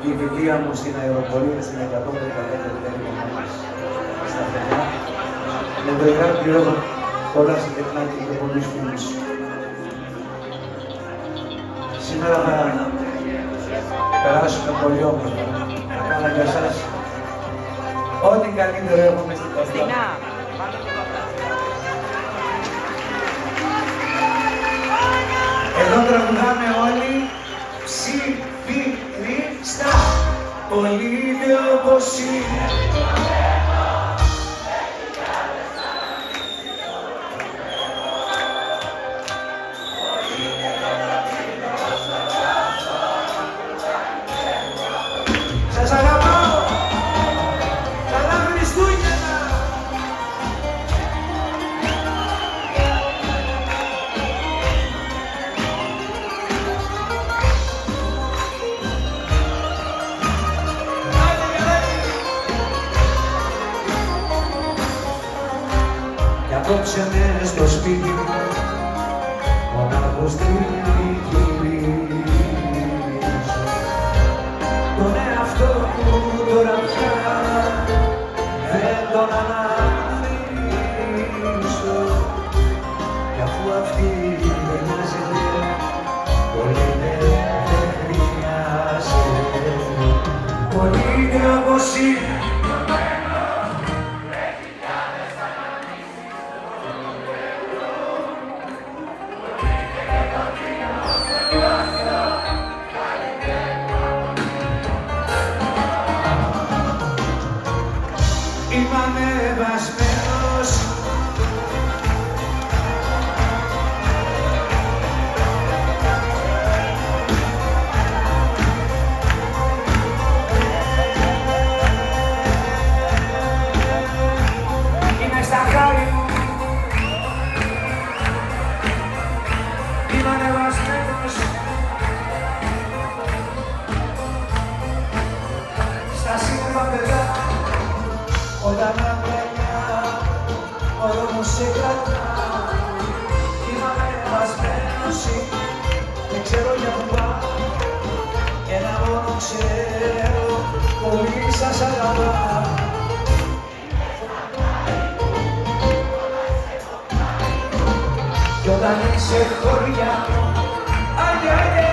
η βιβλία μου στην αεροπορία στην 115 τέλη στα παιδιά. Με βρεγά πληρώνω πολλά συγκεκριμένα και πολλούς φίλους. Σήμερα θα περάσουμε πολύ όμορφα. Θα κάνω για εσάς ό,τι καλύτερο έχουμε στην καρδιά. Εδώ τραγουδάμε όλοι ψιφυριστά. Πολύ είναι όπως είναι. Σας αγαπάω. Καλά Χριστούγεννα. Κι απόψε μες στο σπίτι μονάχος τριγυρίζω τον εαυτό μου τώρα πια δεν τον αναγνωρίζω κι αφού αυτή δεν νοιάζεται πολύ δεν χρειάζεται πολύ είναι όπως είναι. Είμαι ανεβασμένος. Είμαι στα χάρη μου. Είμαι ανεβασμένος. Στα σύννεφα παιδιά. Όταν αγκαλιά ο δρόμος σε κρατά. Είμαι ανεβασμένος, δεν ξέρω για που πάω. Ένα μόνο ξέρω, πολύ σας αγαπάω. Κι όταν είσαι χωριά, άγιε, άγιε.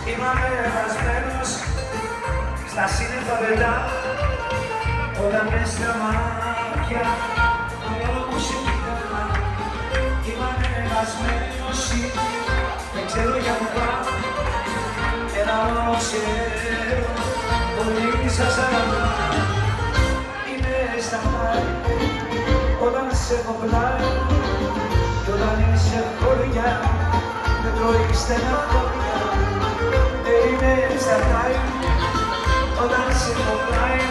Είμαι ανεβασμένος στα σύννεφα βελά. Όταν μες στα μάτια το νερό μου σε κοιτά. Είμαι ανεβασμένος, δεν ξέρω για που πάω. Ένα μόνο ξέρω, πολύ σας αγαπάω. Είμαι στα χάρη όταν σε έχω πλάι. Κι όταν είσαι χωριά δεν τρώει στεναχώρια. Είμαι στα χάρη όταν σε έχω πλάι.